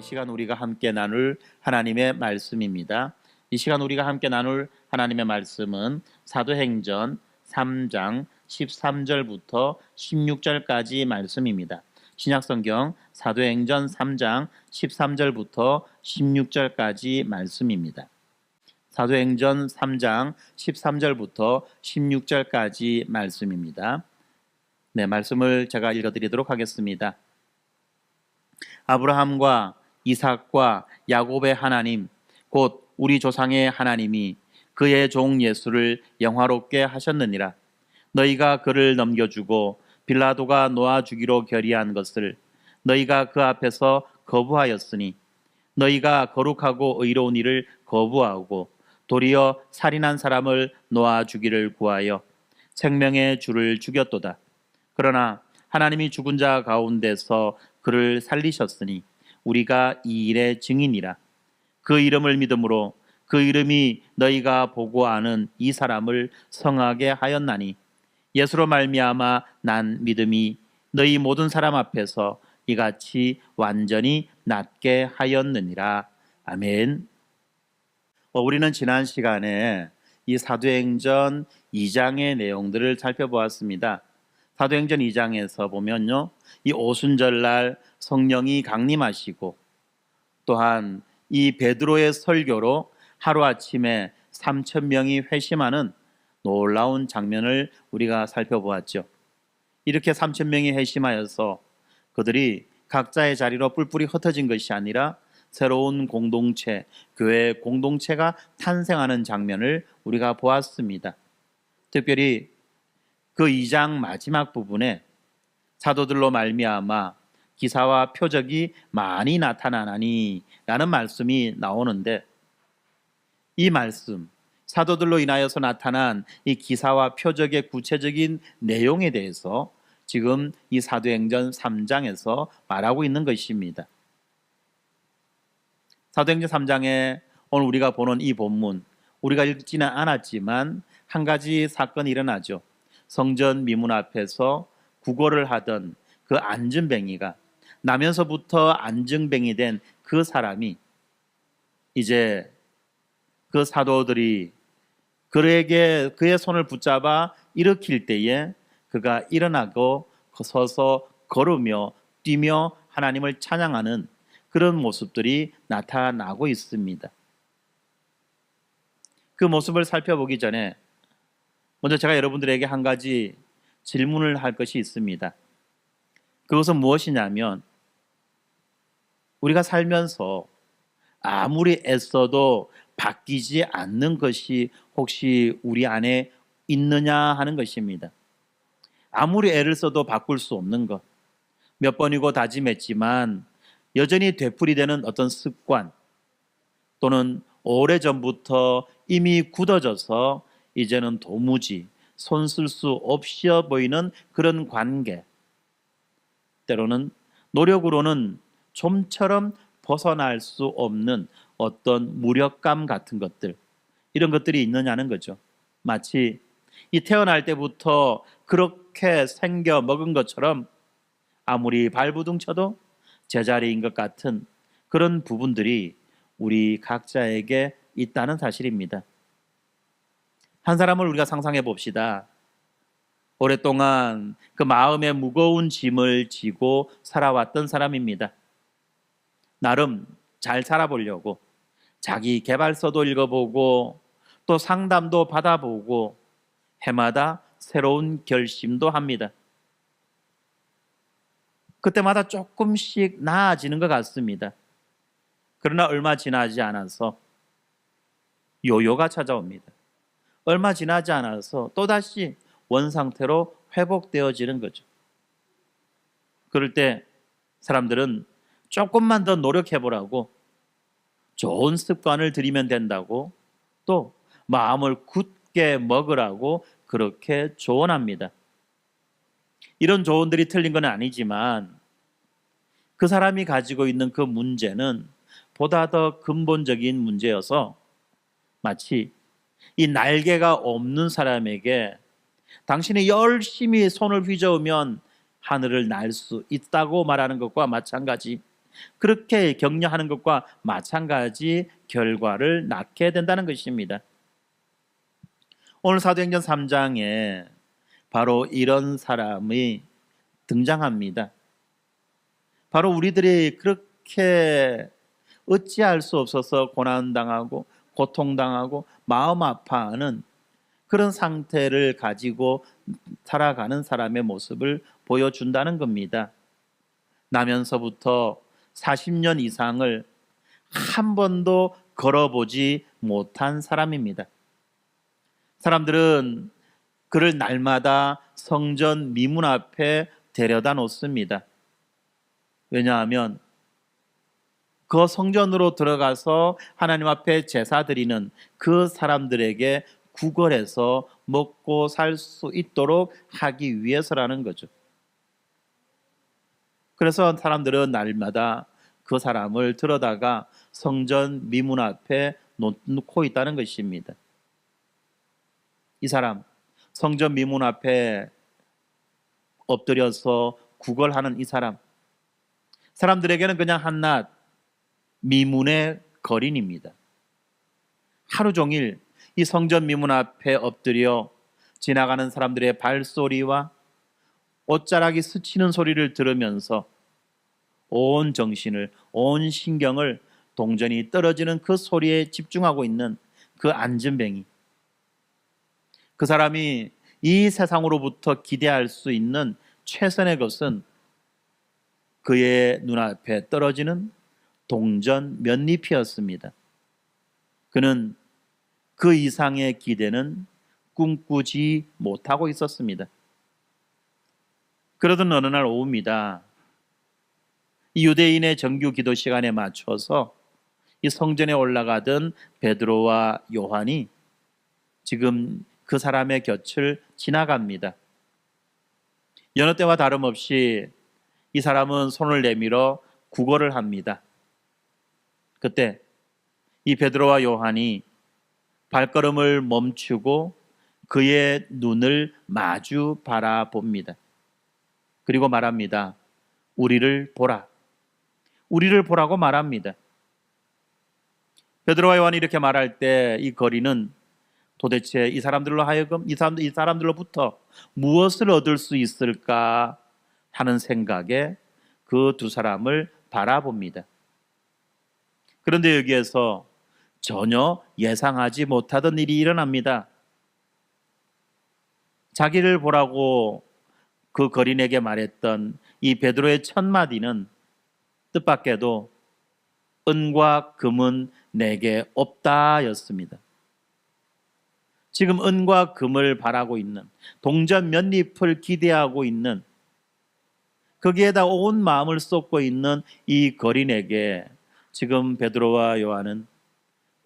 이 시간 우리가 함께 나눌 하나님의 말씀입니다. 이 시간 우리가 함께 나눌 하나님의 말씀은 사도행전 3장 13절부터 16절까지 말씀입니다. 신약성경 사도행전 3장 13절부터 16절까지 말씀입니다. 사도행전 3장 13절부터 16절까지 말씀입니다. 네, 말씀을 제가 읽어드리도록 하겠습니다. 아브라함과 이삭과 야곱의 하나님, 곧 우리 조상의 하나님이 그의 종 예수를 영화롭게 하셨느니라. 너희가 그를 넘겨주고 빌라도가 놓아주기로 결의한 것을 너희가 그 앞에서 거부하였으니, 너희가 거룩하고 의로운 일을 거부하고 도리어 살인한 사람을 놓아주기를 구하여 생명의 주를 죽였도다. 그러나 하나님이 죽은 자 가운데서 그를 살리셨으니 우리가 이 일의 증인이라. 그 이름을 믿음으로 그 이름이 너희가 보고 아는 이 사람을 성하게 하였나니, 예수로 말미암아 난 믿음이 너희 모든 사람 앞에서 이같이 완전히 낫게 하였느니라. 아멘. 우리는 지난 시간에 이 사도행전 2장의 내용들을 살펴보았습니다. 사도행전 2장에서 보면요, 이 오순절날 성령이 강림하시고, 또한 이 베드로의 설교로 하루아침에 3,000명이 회심하는 놀라운 장면을 우리가 살펴보았죠. 이렇게 3,000명이 회심하여서 그들이 각자의 자리로 뿔뿔이 흩어진 것이 아니라 새로운 공동체, 교회 공동체가 탄생하는 장면을 우리가 보았습니다. 특별히 그 2장 마지막 부분에 사도들로 말미암아 기사와 표적이 많이 나타나나니 라는 말씀이 나오는데, 이 말씀, 사도들로 인하여서 나타난 이 기사와 표적의 구체적인 내용에 대해서 지금 이 사도행전 3장에서 말하고 있는 것입니다. 사도행전 3장에 오늘 우리가 보는 이 본문, 우리가 읽지는 않았지만 한 가지 사건이 일어나죠. 성전 미문 앞에서 구걸을 하던 그 안전뱅이가, 나면서부터 안전뱅이 된 그 사람이 이제 그 사도들이 그의 손을 붙잡아 일으킬 때에 그가 일어나고 서서 걸으며 뛰며 하나님을 찬양하는 그런 모습들이 나타나고 있습니다. 그 모습을 살펴보기 전에 먼저 제가 여러분들에게 한 가지 질문을 할 것이 있습니다. 그것은 무엇이냐면, 우리가 살면서 아무리 애써도 바뀌지 않는 것이 혹시 우리 안에 있느냐 하는 것입니다. 아무리 애를 써도 바꿀 수 없는 것, 몇 번이고 다짐했지만 여전히 되풀이되는 어떤 습관, 또는 오래전부터 이미 굳어져서 이제는 도무지 손 쓸 수 없이 보이는 그런 관계, 때로는 노력으로는 좀처럼 벗어날 수 없는 어떤 무력감 같은 것들, 이런 것들이 있느냐는 거죠. 마치 이 태어날 때부터 그렇게 생겨 먹은 것처럼 아무리 발부둥 쳐도 제자리인 것 같은 그런 부분들이 우리 각자에게 있다는 사실입니다. 한 사람을 우리가 상상해 봅시다. 오랫동안 그 마음에 무거운 짐을 지고 살아왔던 사람입니다. 나름 잘 살아보려고 자기 개발서도 읽어보고 또 상담도 받아보고 해마다 새로운 결심도 합니다. 그때마다 조금씩 나아지는 것 같습니다. 그러나 얼마 지나지 않아서 요요가 찾아옵니다. 얼마 지나지 않아서 또다시 원상태로 회복되어지는 거죠. 그럴 때 사람들은 조금만 더 노력해보라고, 좋은 습관을 들이면 된다고, 또 마음을 굳게 먹으라고 그렇게 조언합니다. 이런 조언들이 틀린 건 아니지만 그 사람이 가지고 있는 그 문제는 보다 더 근본적인 문제여서, 마치 이 날개가 없는 사람에게 당신이 열심히 손을 휘저으면 하늘을 날 수 있다고 말하는 것과 마찬가지, 그렇게 격려하는 것과 마찬가지 결과를 낳게 된다는 것입니다. 오늘 사도행전 3장에 바로 이런 사람이 등장합니다. 바로 우리들이 그렇게 어찌할 수 없어서 고난당하고 고통당하고 마음 아파하는 그런 상태를 가지고 살아가는 사람의 모습을 보여준다는 겁니다. 나면서부터 40년 이상을 한 번도 걸어보지 못한 사람입니다. 사람들은 그를 날마다 성전 미문 앞에 데려다 놓습니다. 왜냐하면 그 성전으로 들어가서 하나님 앞에 제사 드리는 그 사람들에게 구걸해서 먹고 살 수 있도록 하기 위해서라는 거죠. 그래서 사람들은 날마다 그 사람을 들어다가 성전 미문 앞에 놓고 있다는 것입니다. 이 사람, 성전 미문 앞에 엎드려서 구걸하는 이 사람, 사람들에게는 그냥 한낱 미문의 거린입니다. 하루 종일 이 성전 미문 앞에 엎드려 지나가는 사람들의 발소리와 옷자락이 스치는 소리를 들으면서 온 정신을, 온 신경을 동전이 떨어지는 그 소리에 집중하고 있는 그 안진뱅이. 그 사람이 이 세상으로부터 기대할 수 있는 최선의 것은 그의 눈앞에 떨어지는 동전 몇 잎이었습니다. 그는 그 이상의 기대는 꿈꾸지 못하고 있었습니다. 그러던 어느 날 오후입니다. 이 유대인의 정규 기도 시간에 맞춰서 이 성전에 올라가던 베드로와 요한이 지금 그 사람의 곁을 지나갑니다. 여느 때와 다름없이 이 사람은 손을 내밀어 구걸을 합니다. 그때 이 베드로와 요한이 발걸음을 멈추고 그의 눈을 마주 바라봅니다. 그리고 말합니다. 우리를 보라. 우리를 보라고 말합니다. 베드로와 요한이 이렇게 말할 때 이 거리는 도대체 이 사람들로 하여금 이 사람들로부터 무엇을 얻을 수 있을까 하는 생각에 그 두 사람을 바라봅니다. 그런데 여기에서 전혀 예상하지 못하던 일이 일어납니다. 자기를 보라고 그 거린에게 말했던 이 베드로의 첫 마디는 뜻밖에도 은과 금은 내게 없다였습니다. 지금 은과 금을 바라고 있는, 동전 몇 잎을 기대하고 있는, 거기에다 온 마음을 쏟고 있는 이 거린에게 지금 베드로와 요한은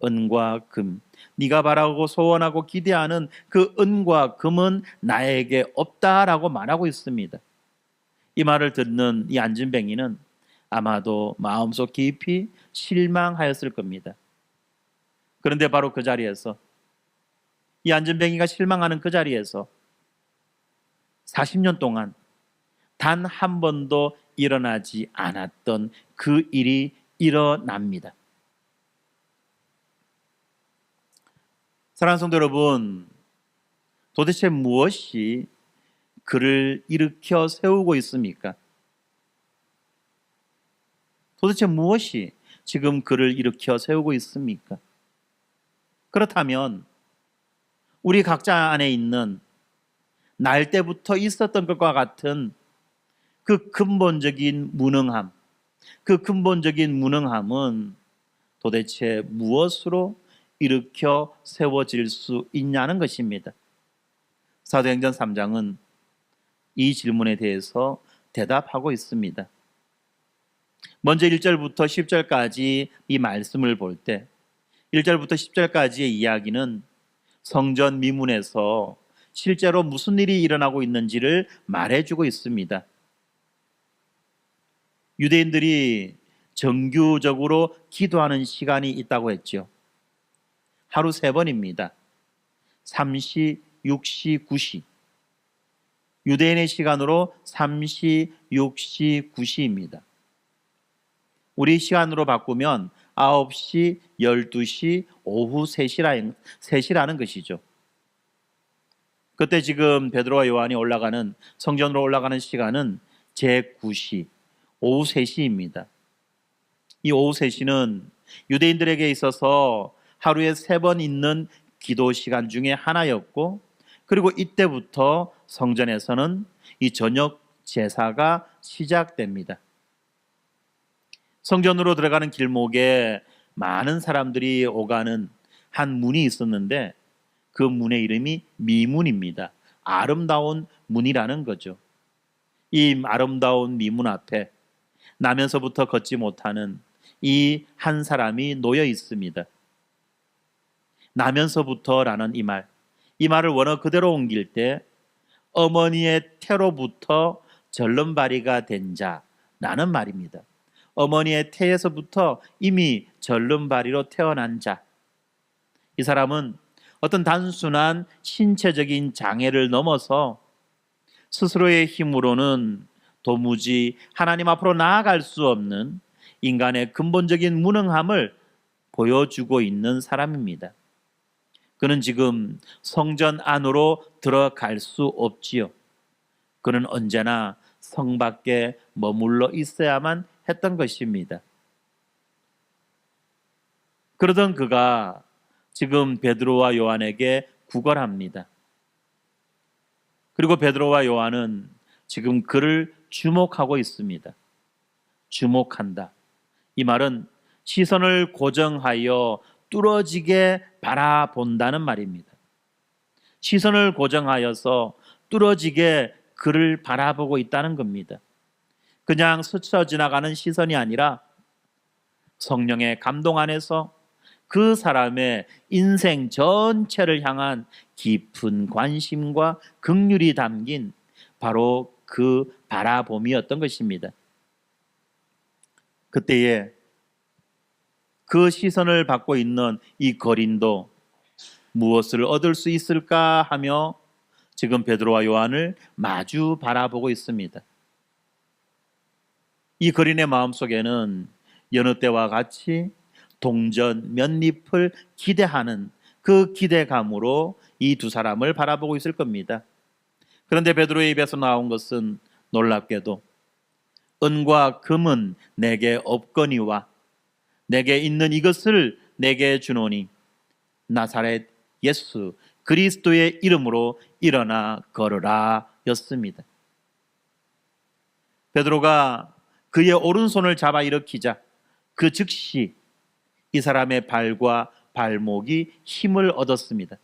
은과 금, 네가 바라고 소원하고 기대하는 그 은과 금은 나에게 없다라고 말하고 있습니다. 이 말을 듣는 이 안진뱅이는 아마도 마음속 깊이 실망하였을 겁니다. 그런데 바로 그 자리에서, 이 안진뱅이가 실망하는 그 자리에서 40년 동안 단 한 번도 일어나지 않았던 그 일이 일어납니다. 사랑하는 성도 여러분, 도대체 무엇이 그를 일으켜 세우고 있습니까? 도대체 무엇이 지금 그를 일으켜 세우고 있습니까? 그렇다면 우리 각자 안에 있는 날 때부터 있었던 것과 같은 그 근본적인 무능함, 그 근본적인 무능함은 도대체 무엇으로 일으켜 세워질 수 있냐는 것입니다. 사도행전 3장은 이 질문에 대해서 대답하고 있습니다. 먼저 1절부터 10절까지 이 말씀을 볼 때 1절부터 10절까지의 이야기는 성전 미문에서 실제로 무슨 일이 일어나고 있는지를 말해주고 있습니다. 유대인들이 정규적으로 기도하는 시간이 있다고 했죠. 하루 3번입니다. 3시, 6시, 9시. 유대인의 시간으로 3시, 6시, 9시입니다. 우리 시간으로 바꾸면 9시, 12시, 오후 3시라는 것이죠. 그때 지금 베드로와 요한이 성전으로 올라가는 시간은 제9시, 오후 3시입니다. 이 오후 3시는 유대인들에게 있어서 하루에 3번 있는 기도 시간 중에 하나였고, 그리고 이때부터 성전에서는 이 저녁 제사가 시작됩니다. 성전으로 들어가는 길목에 많은 사람들이 오가는 한 문이 있었는데 그 문의 이름이 미문입니다. 아름다운 문이라는 거죠. 이 아름다운 미문 앞에 나면서부터 걷지 못하는 이 한 사람이 놓여 있습니다. 나면서부터라는 이 말을 원어 그대로 옮길 때 어머니의 태로부터 절름발이가 된 자라는 말입니다. 어머니의 태에서부터 이미 절름발이로 태어난 자. 이 사람은 어떤 단순한 신체적인 장애를 넘어서 스스로의 힘으로는 도무지 하나님 앞으로 나아갈 수 없는 인간의 근본적인 무능함을 보여주고 있는 사람입니다. 그는 지금 성전 안으로 들어갈 수 없지요. 그는 언제나 성 밖에 머물러 있어야만 했던 것입니다. 그러던 그가 지금 베드로와 요한에게 구걸합니다. 그리고 베드로와 요한은 지금 그를 주목하고 있습니다. 주목한다. 이 말은 시선을 고정하여 뚫어지게 바라본다는 말입니다. 시선을 고정하여서 뚫어지게 그를 바라보고 있다는 겁니다. 그냥 스쳐 지나가는 시선이 아니라 성령의 감동 안에서 그 사람의 인생 전체를 향한 깊은 관심과 긍휼이 담긴 바로 그 바라봄이었던 것입니다. 그때에 그 시선을 받고 있는 이 거린도 무엇을 얻을 수 있을까 하며 지금 베드로와 요한을 마주 바라보고 있습니다. 이 거린의 마음속에는 여느 때와 같이 동전 몇 잎을 기대하는 그 기대감으로 이 두 사람을 바라보고 있을 겁니다. 그런데 베드로의 입에서 나온 것은 놀랍게도 은과 금은 내게 없거니와 내게 있는 이것을 내게 주노니 나사렛 예수 그리스도의 이름으로 일어나 걸으라 였습니다. 베드로가 그의 오른손을 잡아 일으키자 그 즉시 이 사람의 발과 발목이 힘을 얻었습니다.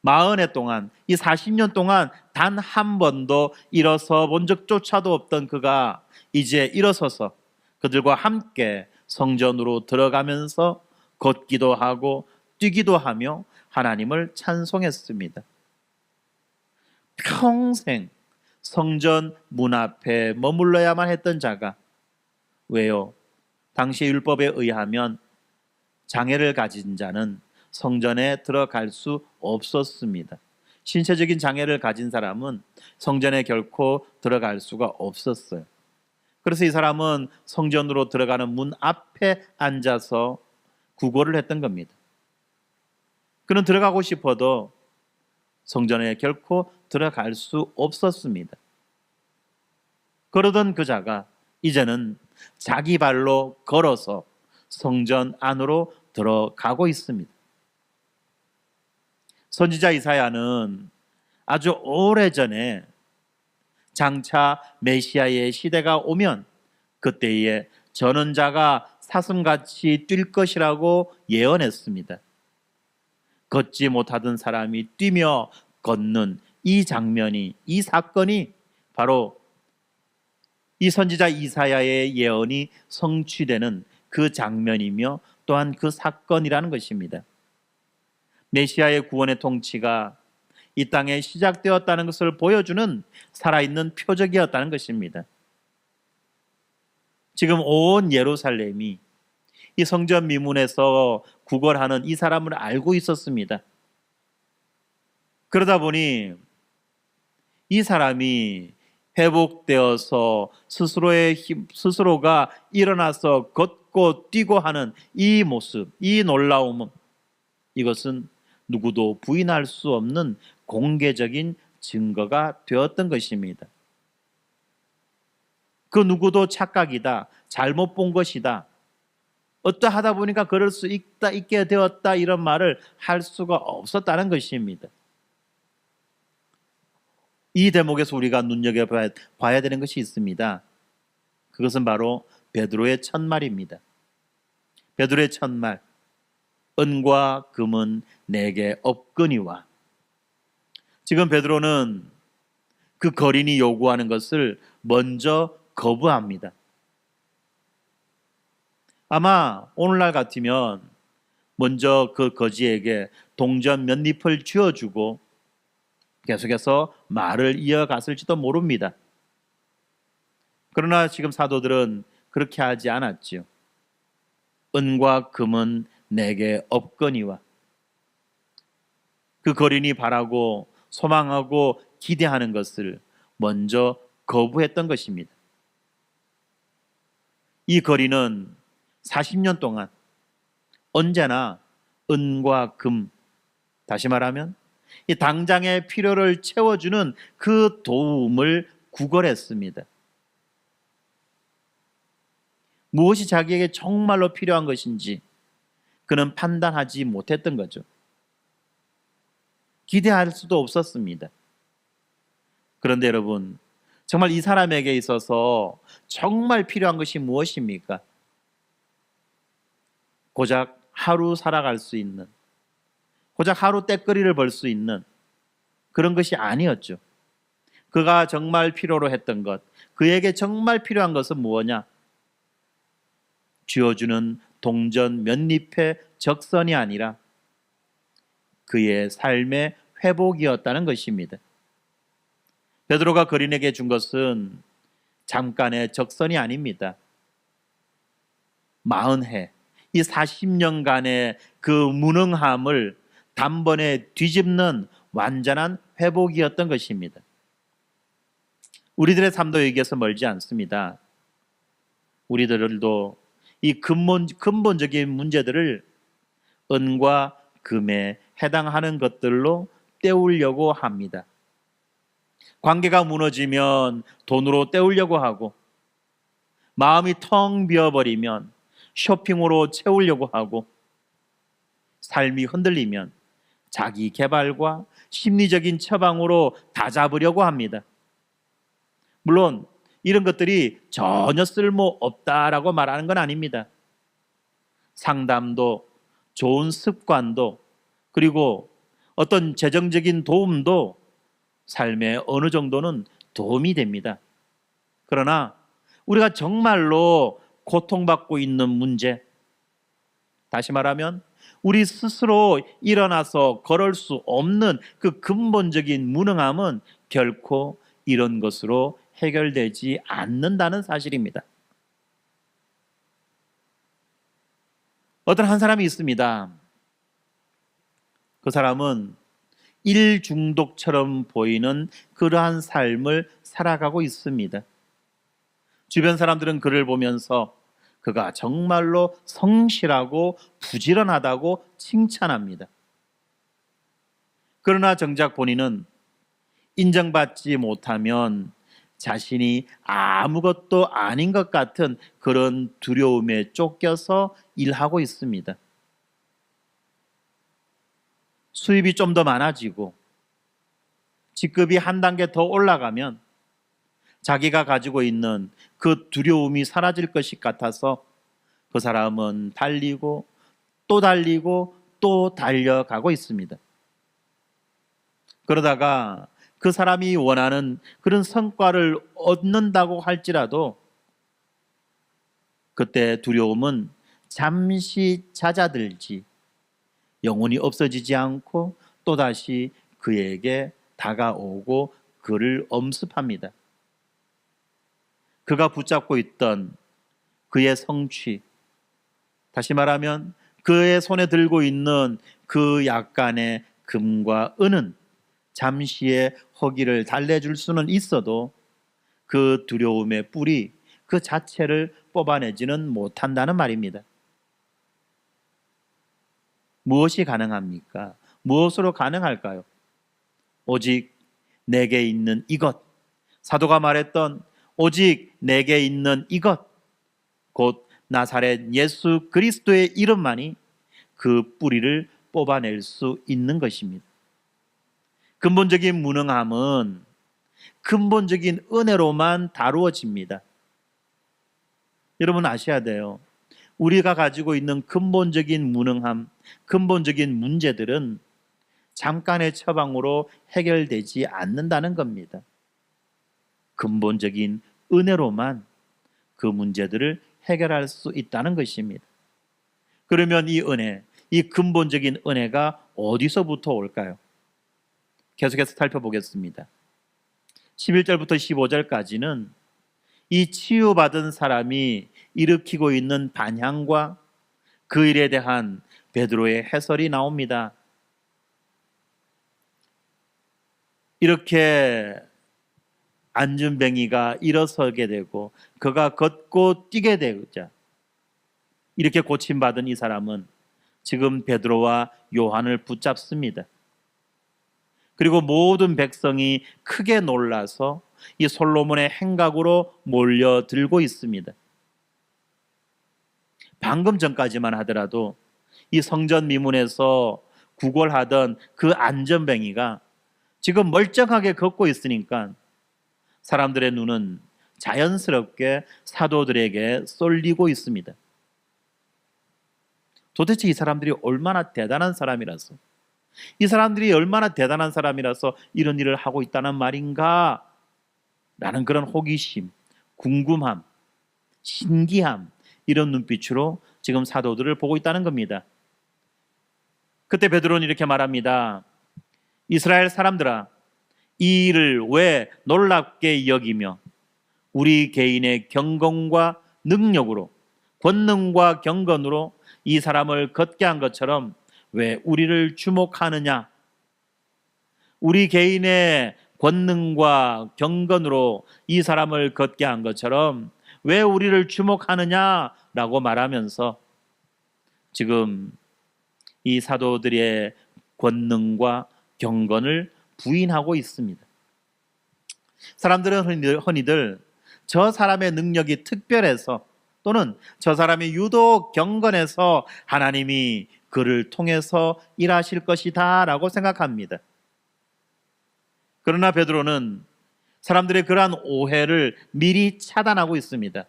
40해 동안, 이 40년 동안 단 한 번도 일어서 본 적조차도 없던 그가 이제 일어서서 그들과 함께 성전으로 들어가면서 걷기도 하고 뛰기도 하며 하나님을 찬송했습니다. 평생 성전 문 앞에 머물러야만 했던 자가 왜요? 당시 율법에 의하면 장애를 가진 자는 성전에 들어갈 수 없었습니다. 신체적인 장애를 가진 사람은 성전에 결코 들어갈 수가 없었어요. 그래서 이 사람은 성전으로 들어가는 문 앞에 앉아서 구걸을 했던 겁니다. 그는 들어가고 싶어도 성전에 결코 들어갈 수 없었습니다. 그러던 그 자가 이제는 자기 발로 걸어서 성전 안으로 들어가고 있습니다. 선지자 이사야는 아주 오래전에 장차 메시아의 시대가 오면 그때에 전원자가 사슴같이 뛸 것이라고 예언했습니다. 걷지 못하던 사람이 뛰며 걷는 이 장면이, 이 사건이 바로 이 선지자 이사야의 예언이 성취되는 그 장면이며 또한 그 사건이라는 것입니다. 메시아의 구원의 통치가 이 땅에 시작되었다는 것을 보여주는 살아있는 표적이었다는 것입니다. 지금 온 예루살렘이 이 성전 미문에서 구걸하는 이 사람을 알고 있었습니다. 그러다 보니 이 사람이 회복되어서 스스로가 일어나서 걷고 뛰고 하는 이 모습, 이 놀라움은, 이것은 누구도 부인할 수 없는 공개적인 증거가 되었던 것입니다. 그 누구도 착각이다, 잘못 본 것이다, 어떠하다 보니까 그럴 수 있게 되었다, 이런 말을 할 수가 없었다는 것입니다. 이 대목에서 우리가 눈여겨봐야 되는 것이 있습니다. 그것은 바로 베드로의 첫말입니다. 베드로의 첫말, 은과 금은 내게 없거니와. 지금 베드로는 그 거린이 요구하는 것을 먼저 거부합니다. 아마 오늘날 같으면 먼저 그 거지에게 동전 몇 잎을 쥐어주고 계속해서 말을 이어갔을지도 모릅니다. 그러나 지금 사도들은 그렇게 하지 않았지요. 은과 금은 내게 없거니와. 그 거린이 바라고 소망하고 기대하는 것을 먼저 거부했던 것입니다. 이 거린은 40년 동안 언제나 은과 금, 다시 말하면 이 당장의 필요를 채워주는 그 도움을 구걸했습니다. 무엇이 자기에게 정말로 필요한 것인지 그는 판단하지 못했던 거죠. 기대할 수도 없었습니다. 그런데 여러분, 정말 이 사람에게 있어서 정말 필요한 것이 무엇입니까? 고작 하루 살아갈 수 있는, 고작 하루 떼거리를 벌 수 있는 그런 것이 아니었죠. 그가 정말 필요로 했던 것, 그에게 정말 필요한 것은 무엇이냐? 쥐어주는 동전 몇 잎의 적선이 아니라 그의 삶의 회복이었다는 것입니다. 베드로가 거린에게 준 것은 잠깐의 적선이 아닙니다. 40해, 이 40년간의 그 무능함을 단번에 뒤집는 완전한 회복이었던 것입니다. 우리들의 삶도 여기에서 멀지 않습니다. 우리들도 이 근본적인 문제들을 은과 금에 해당하는 것들로 때우려고 합니다. 관계가 무너지면 돈으로 때우려고 하고, 마음이 텅 비어버리면 쇼핑으로 채우려고 하고, 삶이 흔들리면 자기 개발과 심리적인 처방으로 다잡으려고 합니다. 물론 이런 것들이 전혀 쓸모없다라고 말하는 건 아닙니다. 상담도, 좋은 습관도, 그리고 어떤 재정적인 도움도 삶에 어느 정도는 도움이 됩니다. 그러나 우리가 정말로 고통받고 있는 문제, 다시 말하면 우리 스스로 일어나서 걸을 수 없는 그 근본적인 무능함은 결코 이런 것으로 해결되지 않는다는 사실입니다. 어떤 한 사람이 있습니다. 그 사람은 일 중독처럼 보이는 그러한 삶을 살아가고 있습니다. 주변 사람들은 그를 보면서 그가 정말로 성실하고 부지런하다고 칭찬합니다. 그러나 정작 본인은 인정받지 못하면 자신이 아무것도 아닌 것 같은 그런 두려움에 쫓겨서 일하고 있습니다. 수입이 좀 더 많아지고 직급이 한 단계 더 올라가면 자기가 가지고 있는 그 두려움이 사라질 것이 같아서 그 사람은 달리고 또 달리고 또 달려가고 있습니다. 그러다가 그 사람이 원하는 그런 성과를 얻는다고 할지라도 그때 두려움은 잠시 잦아들지 영원히 없어지지 않고 또다시 그에게 다가오고 그를 엄습합니다. 그가 붙잡고 있던 그의 성취, 다시 말하면 그의 손에 들고 있는 그 약간의 금과 은은 잠시의 허기를 달래줄 수는 있어도 그 두려움의 뿌리 그 자체를 뽑아내지는 못한다는 말입니다. 무엇이 가능합니까? 무엇으로 가능할까요? 오직 내게 있는 이것, 사도가 말했던 오직 내게 있는 이것, 곧 나사렛 예수 그리스도의 이름만이 그 뿌리를 뽑아낼 수 있는 것입니다. 근본적인 무능함은 근본적인 은혜로만 다루어집니다. 여러분 아셔야 돼요. 우리가 가지고 있는 근본적인 무능함, 근본적인 문제들은 잠깐의 처방으로 해결되지 않는다는 겁니다. 근본적인 은혜로만 그 문제들을 해결할 수 있다는 것입니다. 그러면 이 은혜, 이 근본적인 은혜가 어디서부터 올까요? 계속해서 살펴보겠습니다. 11절부터 15절까지는 이 치유받은 사람이 일으키고 있는 반향과 그 일에 대한 베드로의 해설이 나옵니다. 이렇게 안전뱅이가 일어서게 되고 그가 걷고 뛰게 되자 이렇게 고침받은 이 사람은 지금 베드로와 요한을 붙잡습니다. 그리고 모든 백성이 크게 놀라서 이 솔로몬의 행각으로 몰려들고 있습니다. 방금 전까지만 하더라도 이 성전 미문에서 구걸하던 그 안전뱅이가 지금 멀쩡하게 걷고 있으니까 사람들의 눈은 자연스럽게 사도들에게 쏠리고 있습니다. 도대체 이 사람들이 얼마나 대단한 사람이라서, 이 사람들이 얼마나 대단한 사람이라서 이런 일을 하고 있다는 말인가? 라는 그런 호기심, 궁금함, 신기함, 이런 눈빛으로 지금 사도들을 보고 있다는 겁니다. 그때 베드로는 이렇게 말합니다. 이스라엘 사람들아, 이 일을 왜 놀랍게 여기며 우리 개인의 경건과 능력으로, 권능과 경건으로 이 사람을 걷게 한 것처럼 왜 우리를 주목하느냐? 우리 개인의 권능과 경건으로 이 사람을 걷게 한 것처럼 왜 우리를 주목하느냐라고 말하면서 지금 이 사도들의 권능과 경건을 부인하고 있습니다. 사람들은 흔히들 저 사람의 능력이 특별해서 또는 저 사람이 유독 경건해서 하나님이 그를 통해서 일하실 것이다 라고 생각합니다. 그러나 베드로는 사람들의 그러한 오해를 미리 차단하고 있습니다.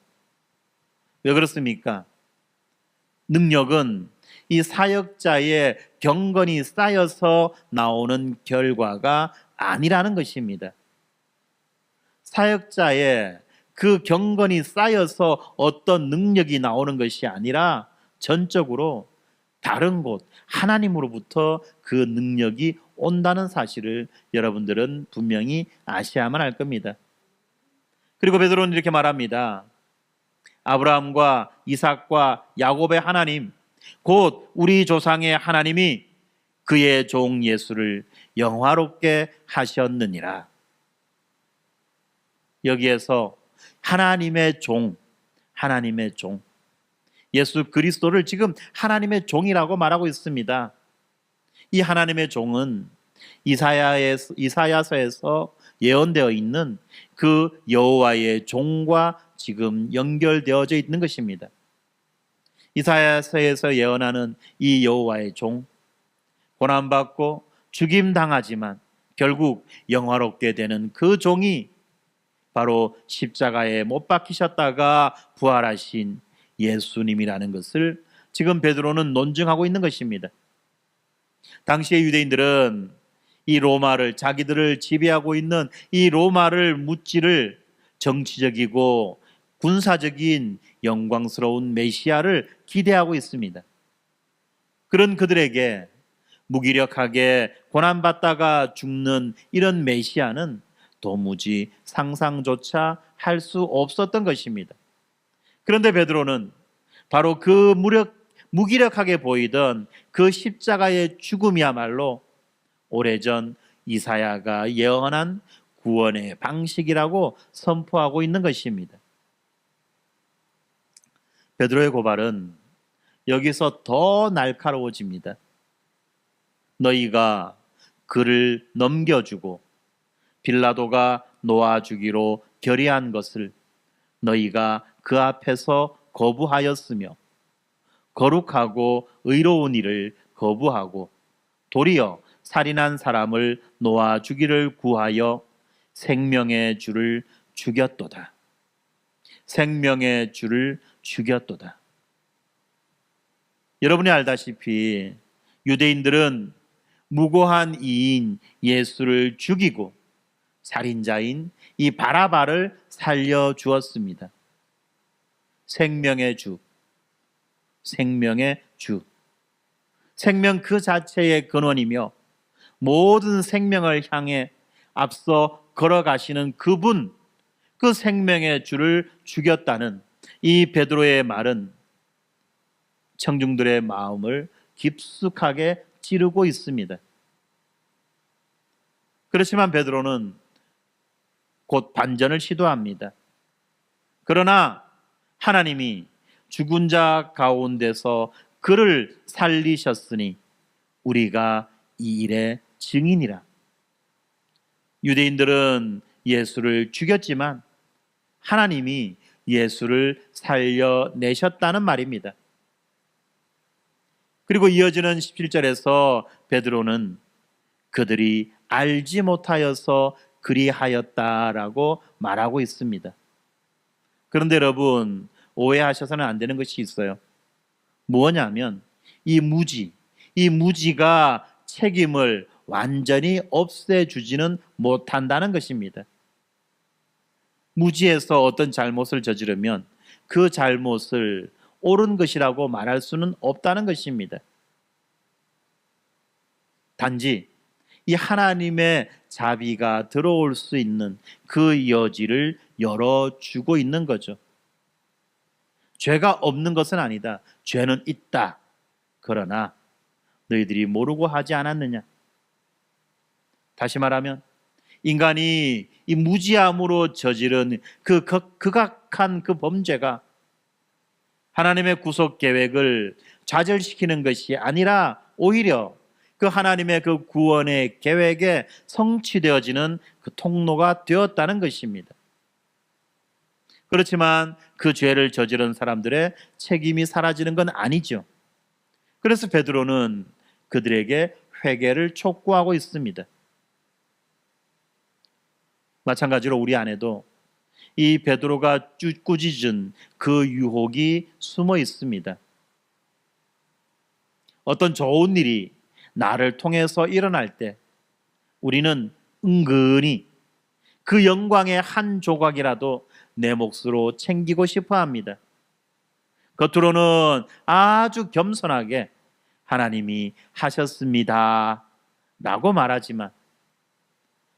왜 그렇습니까? 능력은 이 사역자의 경건이 쌓여서 나오는 결과가 아니라는 것입니다. 사역자의 그 경건이 쌓여서 어떤 능력이 나오는 것이 아니라 전적으로 다른 곳, 하나님으로부터 그 능력이 온다는 사실을 여러분들은 분명히 아셔야만 할 겁니다. 그리고 베드로는 이렇게 말합니다. 아브라함과 이삭과 야곱의 하나님, 곧 우리 조상의 하나님이 그의 종 예수를 영화롭게 하셨느니라. 여기에서 하나님의 종, 예수 그리스도를 지금 하나님의 종이라고 말하고 있습니다. 이 하나님의 종은 이사야서에서 예언되어 있는 그 여호와의 종과 지금 연결되어져 있는 것입니다. 이사야서에서 예언하는 이 여호와의 종, 고난받고 죽임당하지만 결국 영화롭게 되는 그 종이 바로 십자가에 못 박히셨다가 부활하신 예수님이라는 것을 지금 베드로는 논증하고 있는 것입니다. 당시의 유대인들은 이 로마를, 자기들을 지배하고 있는 이 로마를 무찌를 정치적이고 군사적인 영광스러운 메시아를 기대하고 있습니다. 그런 그들에게 무기력하게 고난받다가 죽는 이런 메시아는 도무지 상상조차 할 수 없었던 것입니다. 그런데 베드로는 바로 그 무기력하게 보이던 그 십자가의 죽음이야말로 오래전 이사야가 예언한 구원의 방식이라고 선포하고 있는 것입니다. 베드로의 고발은 여기서 더 날카로워집니다. 너희가 그를 넘겨주고 빌라도가 놓아주기로 결의한 것을 너희가 그 앞에서 거부하였으며 거룩하고 의로운 일을 거부하고 도리어 살인한 사람을 놓아주기를 구하여 생명의 주를 죽였도다. 생명의 주를 죽였도다. 여러분이 알다시피 유대인들은 무고한 이인 예수를 죽이고 살인자인 이 바라바를 살려주었습니다. 생명의 주, 생명의 주. 생명 그 자체의 근원이며 모든 생명을 향해 앞서 걸어가시는 그분, 그 생명의 주를 죽였다는 이 베드로의 말은 청중들의 마음을 깊숙하게 찌르고 있습니다. 그렇지만 베드로는 곧 반전을 시도합니다. 그러나 하나님이 죽은 자 가운데서 그를 살리셨으니 우리가 이 일의 증인이라. 유대인들은 예수를 죽였지만 하나님이 예수를 살려내셨다는 말입니다. 그리고 이어지는 17절에서 베드로는 그들이 알지 못하여서 그리하였다라고 말하고 있습니다. 그런데 여러분, 오해하셔서는 안 되는 것이 있어요. 뭐냐면 이 무지가 책임을 완전히 없애주지는 못한다는 것입니다. 무지에서 어떤 잘못을 저지르면 그 잘못을 옳은 것이라고 말할 수는 없다는 것입니다. 단지 이 하나님의 자비가 들어올 수 있는 그 여지를 열어주고 있는 거죠. 죄가 없는 것은 아니다. 죄는 있다. 그러나 너희들이 모르고 하지 않았느냐? 다시 말하면 인간이 이 무지함으로 저지른 그 극악한 그 범죄가 하나님의 구속 계획을 좌절시키는 것이 아니라 오히려 그 하나님의 그 구원의 계획에 성취되어지는 그 통로가 되었다는 것입니다. 그렇지만 그 죄를 저지른 사람들의 책임이 사라지는 건 아니죠. 그래서 베드로는 그들에게 회개를 촉구하고 있습니다. 마찬가지로 우리 안에도 이 베드로가 꾸짖은 그 유혹이 숨어 있습니다. 어떤 좋은 일이 나를 통해서 일어날 때 우리는 은근히 그 영광의 한 조각이라도 내 몫으로 챙기고 싶어 합니다. 겉으로는 아주 겸손하게 하나님이 하셨습니다 라고 말하지만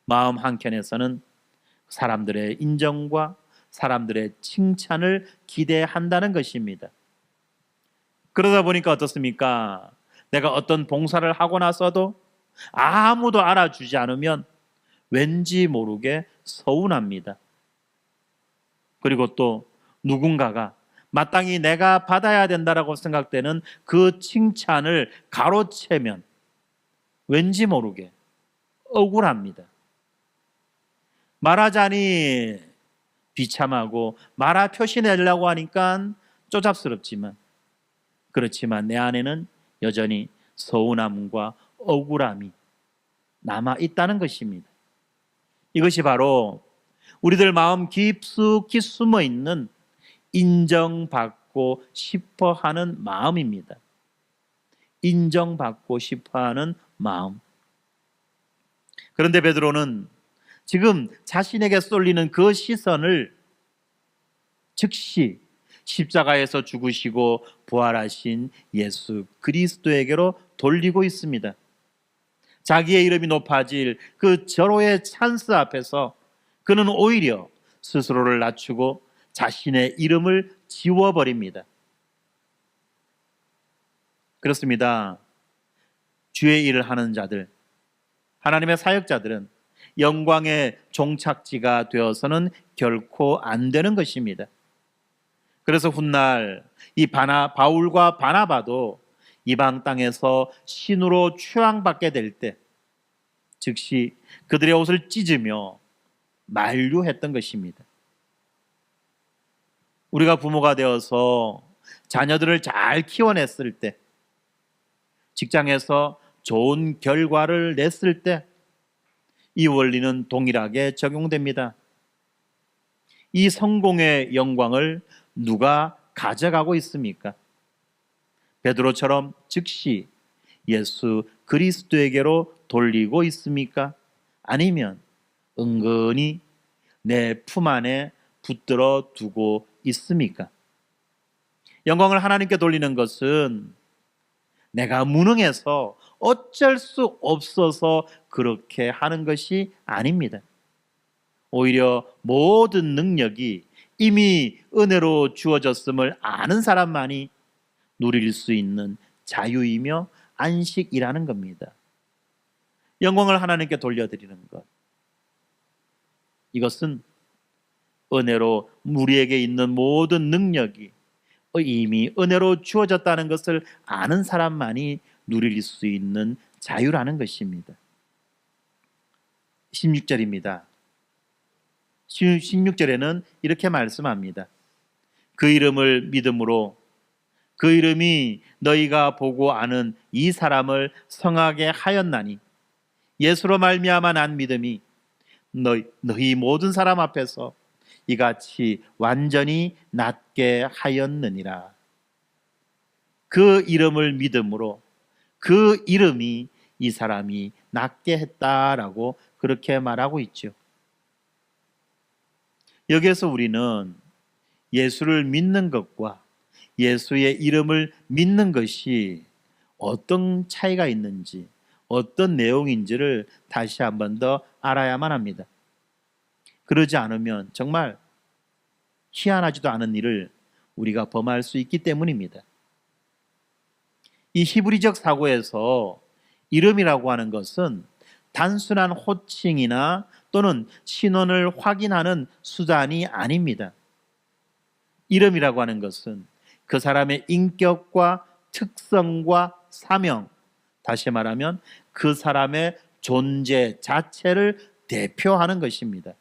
마음 한켠에서는 사람들의 인정과 사람들의 칭찬을 기대한다는 것입니다. 그러다 보니까 어떻습니까? 내가 어떤 봉사를 하고 나서도 아무도 알아주지 않으면 왠지 모르게 서운합니다. 그리고 또 누군가가 마땅히 내가 받아야 된다라고 생각되는 그 칭찬을 가로채면 왠지 모르게 억울합니다. 말하자니 비참하고 말아 표시내려고 하니까 쪼잡스럽지만 그렇지만 내 안에는 여전히 서운함과 억울함이 남아 있다는 것입니다. 이것이 바로 우리들 마음 깊숙이 숨어 있는 인정받고 싶어 하는 마음입니다. 인정받고 싶어 하는 마음. 그런데 베드로는 지금 자신에게 쏠리는 그 시선을 즉시 십자가에서 죽으시고 부활하신 예수 그리스도에게로 돌리고 있습니다. 자기의 이름이 높아질 그 절호의 찬스 앞에서 그는 오히려 스스로를 낮추고 자신의 이름을 지워버립니다. 그렇습니다. 주의 일을 하는 자들, 하나님의 사역자들은 영광의 종착지가 되어서는 결코 안 되는 것입니다. 그래서 훗날 이 바울과 바나바도 이방 땅에서 신으로 추앙받게 될 때 즉시 그들의 옷을 찢으며 만류했던 것입니다. 우리가 부모가 되어서 자녀들을 잘 키워냈을 때, 직장에서 좋은 결과를 냈을 때 이 원리는 동일하게 적용됩니다. 이 성공의 영광을 누가 가져가고 있습니까? 베드로처럼 즉시 예수 그리스도에게로 돌리고 있습니까? 아니면 은근히 내 품 안에 붙들어 두고 있습니까? 영광을 하나님께 돌리는 것은 내가 무능해서 어쩔 수 없어서 그렇게 하는 것이 아닙니다. 오히려 모든 능력이 이미 은혜로 주어졌음을 아는 사람만이 누릴 수 있는 자유이며 안식이라는 겁니다. 영광을 하나님께 돌려드리는 것, 이것은 은혜로 우리에게 있는 모든 능력이 이미 은혜로 주어졌다는 것을 아는 사람만이 누릴 수 있는 자유라는 것입니다. 16절입니다. 16절에는 이렇게 말씀합니다. 그 이름을 믿음으로, 그 이름이 너희가 보고 아는 이 사람을 성하게 하였나니 예수로 말미암아 난 믿음이 너희 모든 사람 앞에서 이같이 완전히 낫게 하였느니라. 그 이름을 믿음으로 그 이름이 이 사람이 낫게 했다라고 그렇게 말하고 있죠. 여기에서 우리는 예수를 믿는 것과 예수의 이름을 믿는 것이 어떤 차이가 있는지, 어떤 내용인지를 다시 한 번 더 알아야만 합니다. 그러지 않으면 정말 희한하지도 않은 일을 우리가 범할 수 있기 때문입니다. 이 히브리적 사고에서 이름이라고 하는 것은 단순한 호칭이나 또는 신원을 확인하는 수단이 아닙니다. 이름이라고 하는 것은 그 사람의 인격과 특성과 사명, 다시 말하면 그 사람의 존재 자체를 대표하는 것입니다.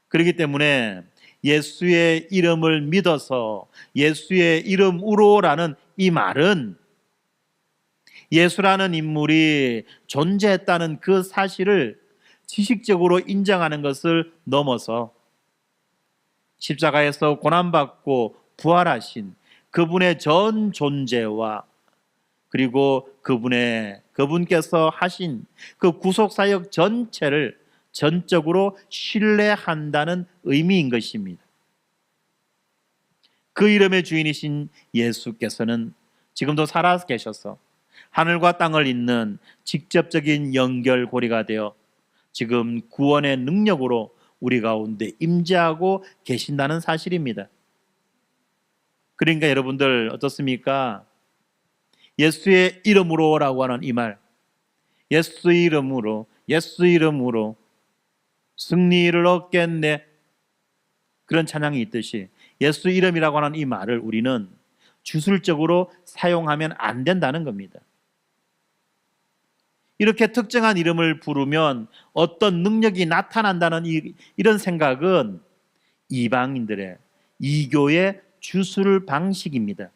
그렇기 때문에 예수의 이름을 믿어서 예수의 이름으로라는 이 말은 예수라는 인물이 존재했다는 그 사실을 지식적으로 인정하는 것을 넘어서 십자가에서 고난받고 부활하신 그분의 전 존재와 그리고 그분께서 하신 그 구속사역 전체를 전적으로 신뢰한다는 의미인 것입니다. 그 이름의 주인이신 예수께서는 지금도 살아 계셔서 하늘과 땅을 잇는 직접적인 연결고리가 되어 지금 구원의 능력으로 우리 가운데 임재하고 계신다는 사실입니다. 그러니까 여러분들 어떻습니까? 예수의 이름으로라고 하는 이 말, 예수 이름으로 승리를 얻겠네, 그런 찬양이 있듯이 예수 이름이라고 하는 이 말을 우리는 주술적으로 사용하면 안 된다는 겁니다. 이렇게 특정한 이름을 부르면 어떤 능력이 나타난다는 이런 생각은 이방인들의 이교의 주술 방식입니다.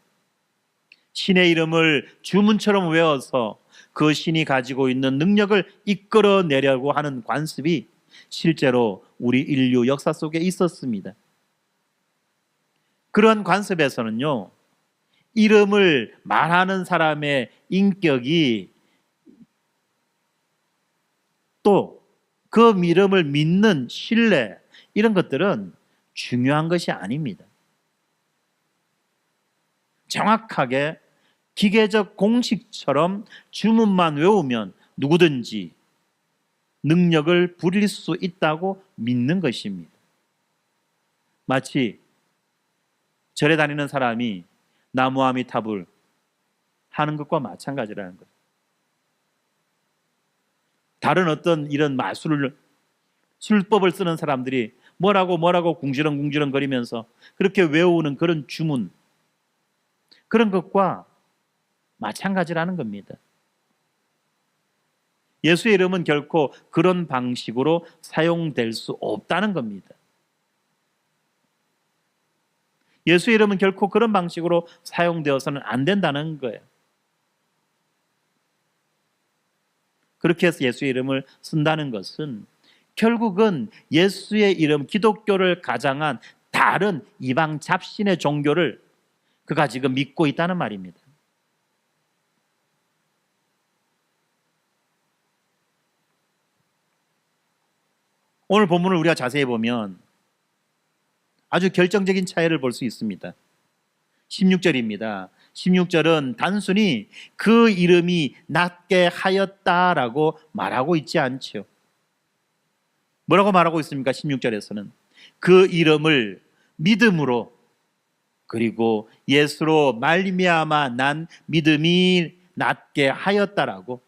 신의 이름을 주문처럼 외워서 그 신이 가지고 있는 능력을 이끌어내려고 하는 관습이 실제로 우리 인류 역사 속에 있었습니다. 그런 관습에서는요, 이름을 말하는 사람의 인격이 또 그 이름을 믿는 신뢰, 이런 것들은 중요한 것이 아닙니다. 정확하게 기계적 공식처럼 주문만 외우면 누구든지 능력을 부릴 수 있다고 믿는 것입니다. 마치 절에 다니는 사람이 나무아미타불 하는 것과 마찬가지라는 거예요. 다른 어떤 이런 술법을 쓰는 사람들이 뭐라고 궁시렁궁시렁 거리면서 그렇게 외우는 그런 주문, 그런 것과 마찬가지라는 겁니다. 예수의 이름은 결코 그런 방식으로 사용될 수 없다는 겁니다. 예수의 이름은 결코 그런 방식으로 사용되어서는 안 된다는 거예요. 그렇게 해서 예수의 이름을 쓴다는 것은 결국은 예수의 이름, 기독교를 가장한 다른 이방 잡신의 종교를 그가 지금 믿고 있다는 말입니다. 오늘 본문을 우리가 자세히 보면 아주 결정적인 차이를 볼 수 있습니다. 16절입니다. 16절은 단순히 그 이름이 낫게 하였다라고 말하고 있지 않죠. 뭐라고 말하고 있습니까? 16절에서는 그 이름을 믿음으로, 그리고 예수로 말미암아 난 믿음이 낫게 하였다라고,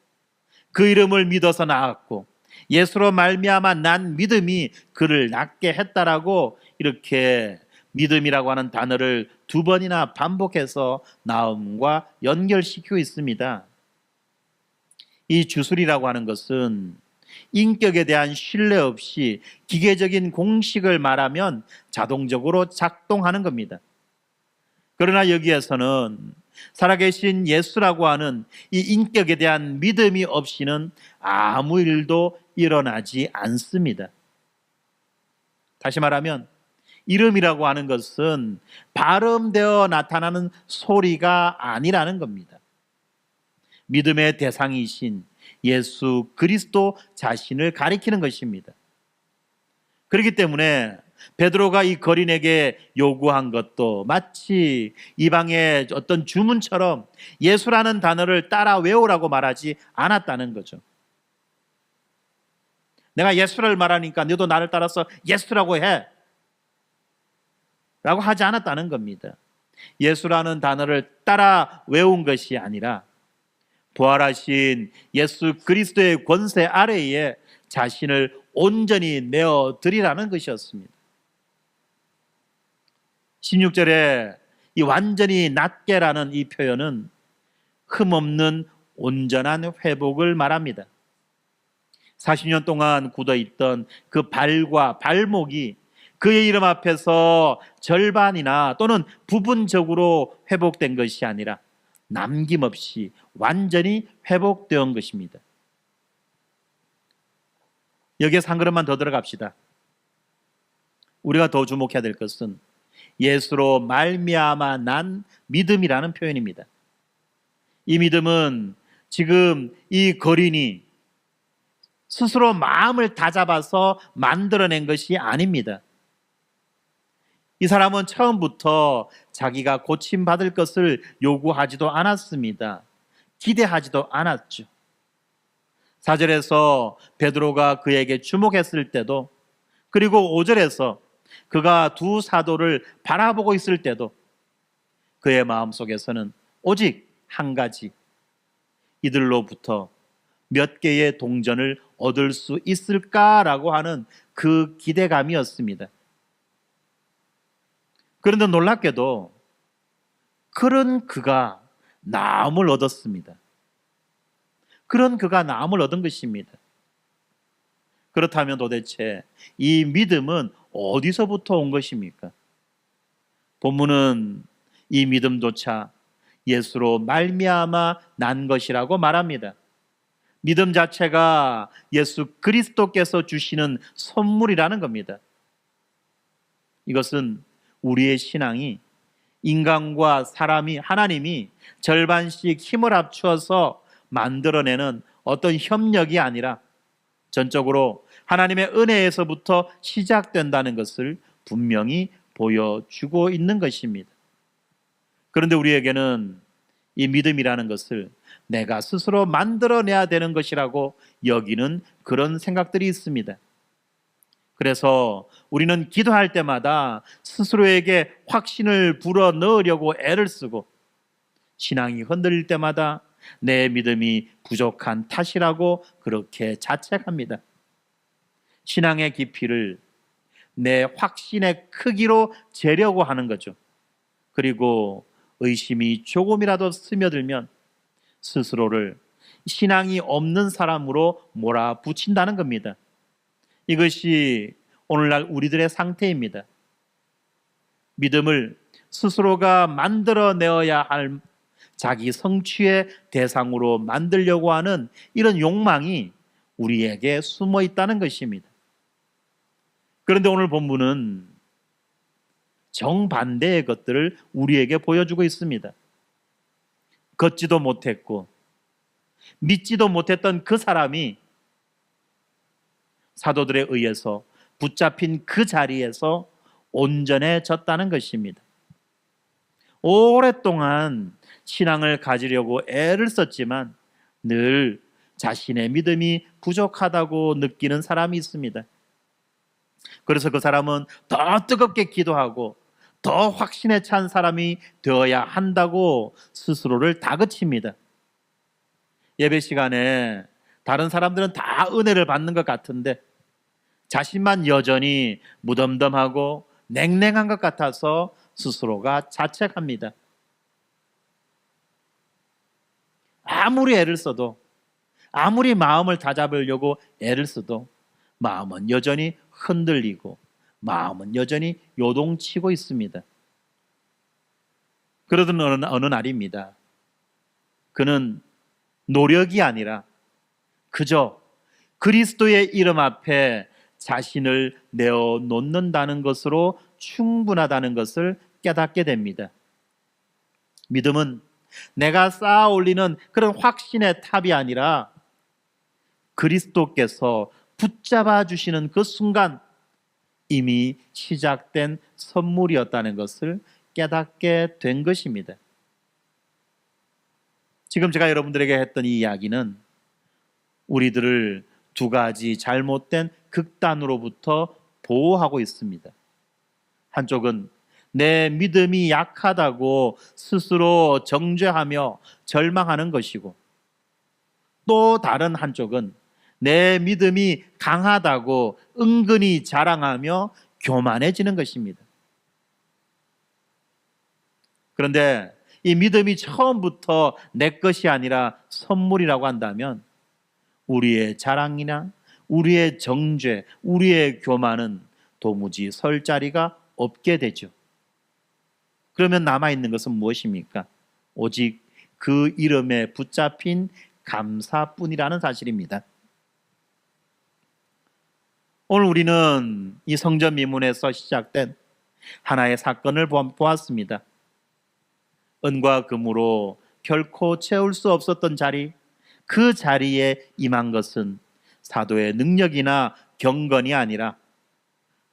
그 이름을 믿어서 나았고 예수로 말미암아 난 믿음이 그를 낫게 했다라고, 이렇게 믿음이라고 하는 단어를 두 번이나 반복해서 나음과 연결시키고 있습니다. 이 주술이라고 하는 것은 인격에 대한 신뢰 없이 기계적인 공식을 말하면 자동적으로 작동하는 겁니다. 그러나 여기에서는 살아계신 예수라고 하는 이 인격에 대한 믿음이 없이는 아무 일도 일어나지 않습니다. 다시 말하면 이름이라고 하는 것은 발음되어 나타나는 소리가 아니라는 겁니다. 믿음의 대상이신 예수 그리스도 자신을 가리키는 것입니다. 그렇기 때문에 베드로가 이 거린에게 요구한 것도 마치 이방의 어떤 주문처럼 예수라는 단어를 따라 외우라고 말하지 않았다는 거죠. 내가 예수를 말하니까 너도 나를 따라서 예수라고 해 라고 하지 않았다는 겁니다. 예수라는 단어를 따라 외운 것이 아니라 부활하신 예수 그리스도의 권세 아래에 자신을 온전히 내어드리라는 것이었습니다. 16절에 이 완전히 낫게라는 이 표현은 흠없는 온전한 회복을 말합니다. 40년 동안 굳어있던 그 발과 발목이 그의 이름 앞에서 절반이나 또는 부분적으로 회복된 것이 아니라 남김없이 완전히 회복된 것입니다. 여기에서 한 걸음만 더 들어갑시다. 우리가 더 주목해야 될 것은 예수로 말미암아 난 믿음이라는 표현입니다. 이 믿음은 지금 이 거린이 스스로 마음을 다잡아서 만들어낸 것이 아닙니다. 이 사람은 처음부터 자기가 고침받을 것을 요구하지도 않았습니다. 기대하지도 않았죠. 4절에서 베드로가 그에게 주목했을 때도, 그리고 5절에서 그가 두 사도를 바라보고 있을 때도 그의 마음속에서는 오직 한 가지, 이들로부터 몇 개의 동전을 얻을 수 있을까라고 하는 그 기대감이었습니다. 그런데 놀랍게도 그런 그가 나음을 얻었습니다. 그런 그가 나음을 얻은 것입니다. 그렇다면 도대체 이 믿음은 어디서부터 온 것입니까? 본문은 이 믿음조차 예수로 말미암아 난 것이라고 말합니다. 믿음 자체가 예수 그리스도께서 주시는 선물이라는 겁니다. 이것은 우리의 신앙이 인간과 사람이, 하나님이 절반씩 힘을 합쳐서 만들어내는 어떤 협력이 아니라 전적으로 하나님의 은혜에서부터 시작된다는 것을 분명히 보여주고 있는 것입니다. 그런데 우리에게는 이 믿음이라는 것을 내가 스스로 만들어내야 되는 것이라고 여기는 그런 생각들이 있습니다. 그래서 우리는 기도할 때마다 스스로에게 확신을 불어넣으려고 애를 쓰고, 신앙이 흔들릴 때마다 내 믿음이 부족한 탓이라고 그렇게 자책합니다. 신앙의 깊이를 내 확신의 크기로 재려고 하는 거죠. 그리고 의심이 조금이라도 스며들면 스스로를 신앙이 없는 사람으로 몰아붙인다는 겁니다. 이것이 오늘날 우리들의 상태입니다. 믿음을 스스로가 만들어내어야 할 자기 성취의 대상으로 만들려고 하는 이런 욕망이 우리에게 숨어 있다는 것입니다. 그런데 오늘 본문은 정반대의 것들을 우리에게 보여주고 있습니다. 걷지도 못했고 믿지도 못했던 그 사람이 사도들에 의해서 붙잡힌 그 자리에서 온전해졌다는 것입니다. 오랫동안 신앙을 가지려고 애를 썼지만 늘 자신의 믿음이 부족하다고 느끼는 사람이 있습니다. 그래서 그 사람은 더 뜨겁게 기도하고 더 확신에 찬 사람이 되어야 한다고 스스로를 다그칩니다. 예배 시간에 다른 사람들은 다 은혜를 받는 것 같은데 자신만 여전히 무덤덤하고 냉랭한 것 같아서 스스로가 자책합니다. 아무리 애를 써도, 아무리 마음을 다잡으려고 애를 써도 마음은 여전히 흔들리고 마음은 여전히 요동치고 있습니다. 그러던 어느 날입니다. 그는 노력이 아니라 그저 그리스도의 이름 앞에 자신을 내어놓는다는 것으로 충분하다는 것을 깨닫게 됩니다. 믿음은 내가 쌓아 올리는 그런 확신의 탑이 아니라 그리스도께서 붙잡아 주시는 그 순간 이미 시작된 선물이었다는 것을 깨닫게 된 것입니다. 지금 제가 여러분들에게 했던 이 이야기는 우리들을 두 가지 잘못된 극단으로부터 보호하고 있습니다. 한쪽은 내 믿음이 약하다고 스스로 정죄하며 절망하는 것이고, 또 다른 한쪽은 내 믿음이 강하다고 은근히 자랑하며 교만해지는 것입니다. 그런데 이 믿음이 처음부터 내 것이 아니라 선물이라고 한다면 우리의 자랑이나 우리의 정죄, 우리의 교만은 도무지 설 자리가 없게 되죠. 그러면 남아있는 것은 무엇입니까? 오직 그 이름에 붙잡힌 감사뿐이라는 사실입니다. 오늘 우리는 이 성전 미문에서 시작된 하나의 사건을 보았습니다. 은과 금으로 결코 채울 수 없었던 자리, 그 자리에 임한 것은 사도의 능력이나 경건이 아니라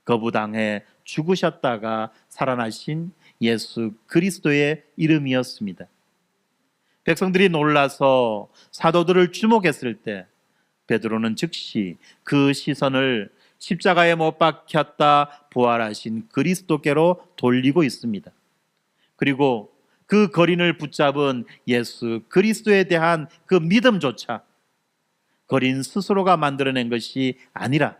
거부당해 죽으셨다가 살아나신 예수 그리스도의 이름이었습니다. 백성들이 놀라서 사도들을 주목했을 때 베드로는 즉시 그 시선을 십자가에 못 박혔다 부활하신 그리스도께로 돌리고 있습니다. 그리고 그 거린을 붙잡은 예수 그리스도에 대한 그 믿음조차 거린 스스로가 만들어낸 것이 아니라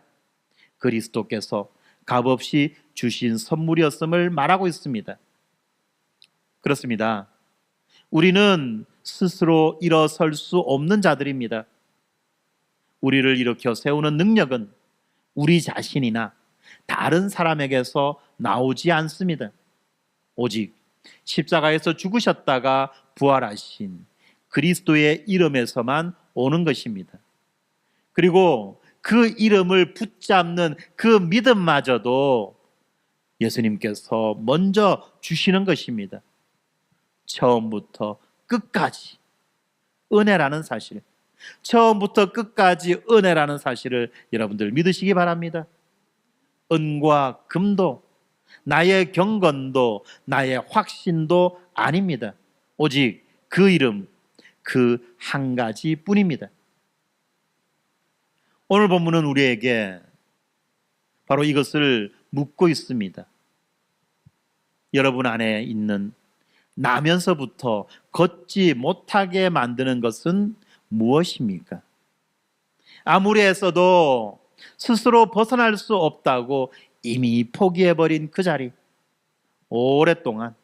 그리스도께서 값없이 주신 선물이었음을 말하고 있습니다. 그렇습니다. 우리는 스스로 일어설 수 없는 자들입니다. 우리를 일으켜 세우는 능력은 우리 자신이나 다른 사람에게서 나오지 않습니다. 오직 십자가에서 죽으셨다가 부활하신 그리스도의 이름에서만 오는 것입니다. 그리고 그 이름을 붙잡는 그 믿음마저도 예수님께서 먼저 주시는 것입니다. 처음부터 끝까지 은혜라는 사실, 처음부터 끝까지 은혜라는 사실을 여러분들 믿으시기 바랍니다. 은과 금도 나의 경건도 나의 확신도 아닙니다. 오직 그 이름, 그 한 가지 뿐입니다. 오늘 본문은 우리에게 바로 이것을 묻고 있습니다. 여러분 안에 있는 나면서부터 걷지 못하게 만드는 것은 무엇입니까? 아무리 애써도 스스로 벗어날 수 없다고 이미 포기해버린 그 자리, 오랫동안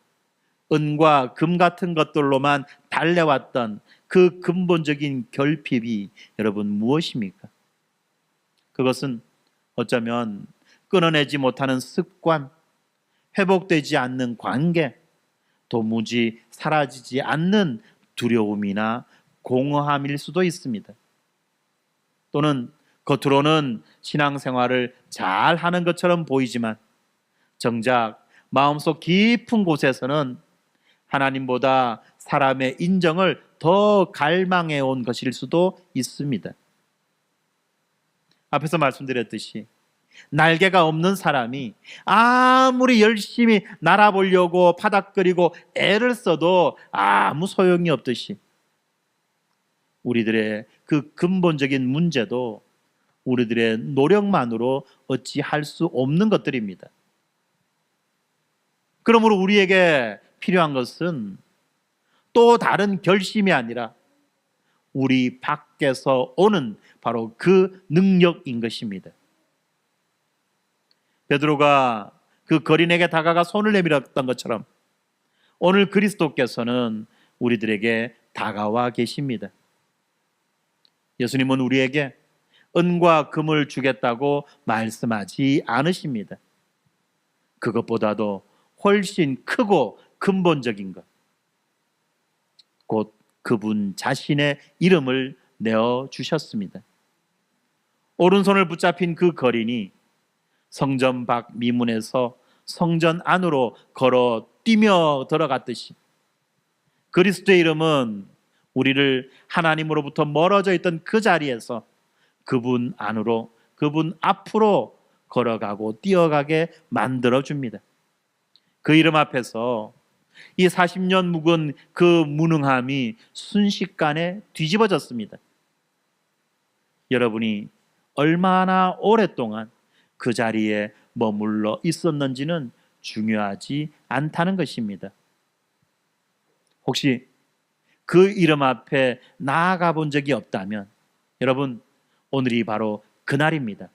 은과 금 같은 것들로만 달래왔던 그 근본적인 결핍이 여러분 무엇입니까? 그것은 어쩌면 끊어내지 못하는 습관, 회복되지 않는 관계, 도무지 사라지지 않는 두려움이나 공허함일 수도 있습니다. 또는 겉으로는 신앙생활을 잘 하는 것처럼 보이지만 정작 마음속 깊은 곳에서는 하나님보다 사람의 인정을 더 갈망해 온 것일 수도 있습니다. 앞에서 말씀드렸듯이 날개가 없는 사람이 아무리 열심히 날아보려고 파닥거리고 애를 써도 아무 소용이 없듯이 우리들의 그 근본적인 문제도 우리들의 노력만으로 어찌할 수 없는 것들입니다. 그러므로 우리에게 필요한 것은 또 다른 결심이 아니라 우리 밖에서 오는 바로 그 능력인 것입니다. 베드로가 그 거린에게 다가가 손을 내밀었던 것처럼 오늘 그리스도께서는 우리들에게 다가와 계십니다. 예수님은 우리에게 은과 금을 주겠다고 말씀하지 않으십니다. 그것보다도 훨씬 크고 근본적인 것, 곧 그분 자신의 이름을 내어주셨습니다. 오른손을 붙잡힌 그 거린이 성전 밖 미문에서 성전 안으로 걸어 뛰며 들어갔듯이 그리스도의 이름은 우리를 하나님으로부터 멀어져 있던 그 자리에서 그분 안으로, 그분 앞으로 걸어가고 뛰어가게 만들어줍니다. 그 이름 앞에서 이 40년 묵은 그 무능함이 순식간에 뒤집어졌습니다. 여러분이 얼마나 오랫동안 그 자리에 머물러 있었는지는 중요하지 않다는 것입니다. 혹시 그 이름 앞에 나아가 본 적이 없다면 여러분, 오늘이 바로 그날입니다.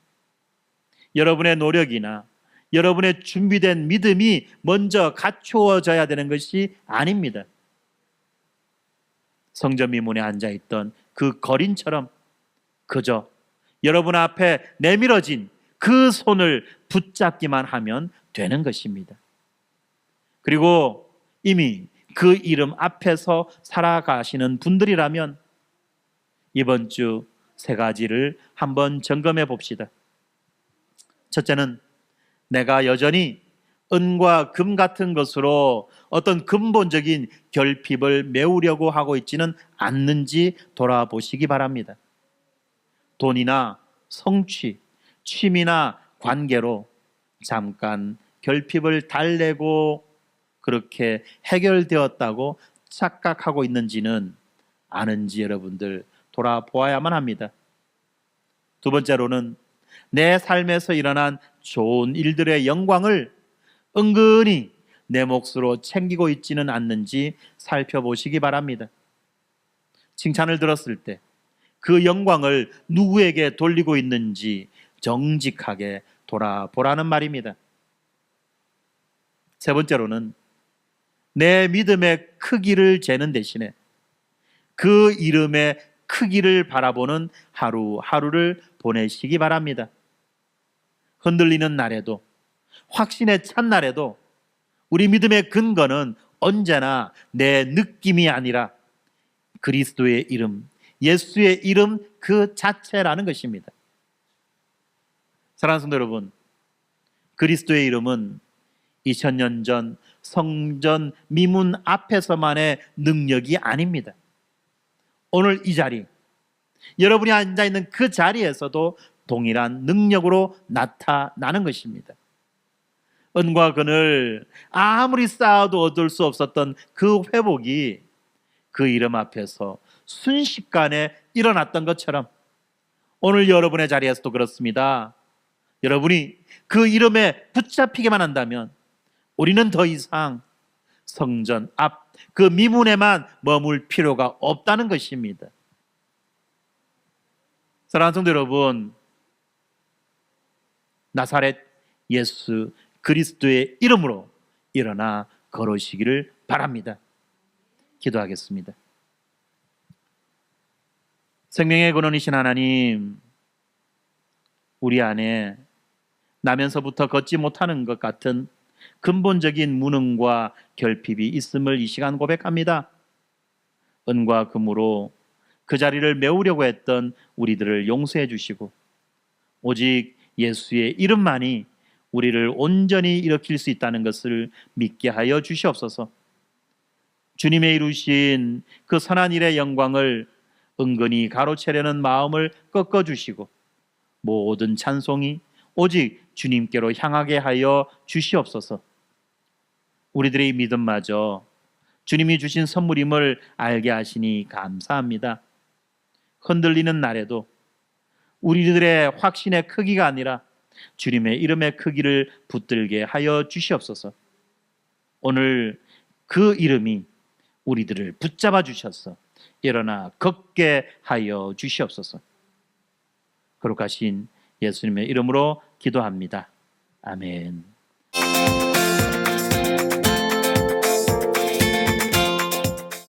여러분의 노력이나 여러분의 준비된 믿음이 먼저 갖추어져야 되는 것이 아닙니다. 성전 미문에 앉아있던 그 거린처럼 그저 여러분 앞에 내밀어진 그 손을 붙잡기만 하면 되는 것입니다. 그리고 이미 그 이름 앞에서 살아가시는 분들이라면 이번 주 3가지를 한번 점검해 봅시다. 첫째는 내가 여전히 은과 금 같은 것으로 어떤 근본적인 결핍을 메우려고 하고 있지는 않는지 돌아보시기 바랍니다. 돈이나 성취, 취미나 관계로 잠깐 결핍을 달래고 그렇게 해결되었다고 착각하고 있는지는 아는지 여러분들 돌아보아야만 합니다. 두 번째로는 내 삶에서 일어난 좋은 일들의 영광을 은근히 내 몫으로 챙기고 있지는 않는지 살펴보시기 바랍니다. 칭찬을 들었을 때 그 영광을 누구에게 돌리고 있는지 정직하게 돌아보라는 말입니다. 세 번째로는 내 믿음의 크기를 재는 대신에 그 이름의 크기를 바라보는 하루하루를 보내시기 바랍니다. 흔들리는 날에도, 확신에 찬 날에도 우리 믿음의 근거는 언제나 내 느낌이 아니라 그리스도의 이름, 예수의 이름 그 자체라는 것입니다. 사랑하는 성도 여러분, 그리스도의 이름은 2000년 전 성전 미문 앞에서만의 능력이 아닙니다. 오늘 이 자리, 여러분이 앉아있는 그 자리에서도 동일한 능력으로 나타나는 것입니다. 은과 금을 아무리 쌓아도 얻을 수 없었던 그 회복이 그 이름 앞에서 순식간에 일어났던 것처럼 오늘 여러분의 자리에서도 그렇습니다. 여러분이 그 이름에 붙잡히게만 한다면 우리는 더 이상 성전 앞 그 미문에만 머물 필요가 없다는 것입니다. 사랑하는 성도 여러분, 나사렛 예수 그리스도의 이름으로 일어나 걸으시기를 바랍니다. 기도하겠습니다. 생명의 근원이신 하나님, 우리 안에 나면서부터 걷지 못하는 것 같은 근본적인 무능과 결핍이 있음을 이 시간 고백합니다. 은과 금으로 그 자리를 메우려고 했던 우리들을 용서해 주시고 오직 예수의 이름만이 우리를 온전히 일으킬 수 있다는 것을 믿게 하여 주시옵소서. 주님의 이루신 그 선한 일의 영광을 은근히 가로채려는 마음을 꺾어주시고 모든 찬송이 오직 주님께로 향하게 하여 주시옵소서. 우리들의 믿음마저 주님이 주신 선물임을 알게 하시니 감사합니다. 흔들리는 날에도 우리들의 확신의 크기가 아니라 주님의 이름의 크기를 붙들게 하여 주시옵소서. 오늘 그 이름이 우리들을 붙잡아 주셔서 일어나 걷게 하여 주시옵소서. 거룩하신 예수님의 이름으로 기도합니다. 아멘.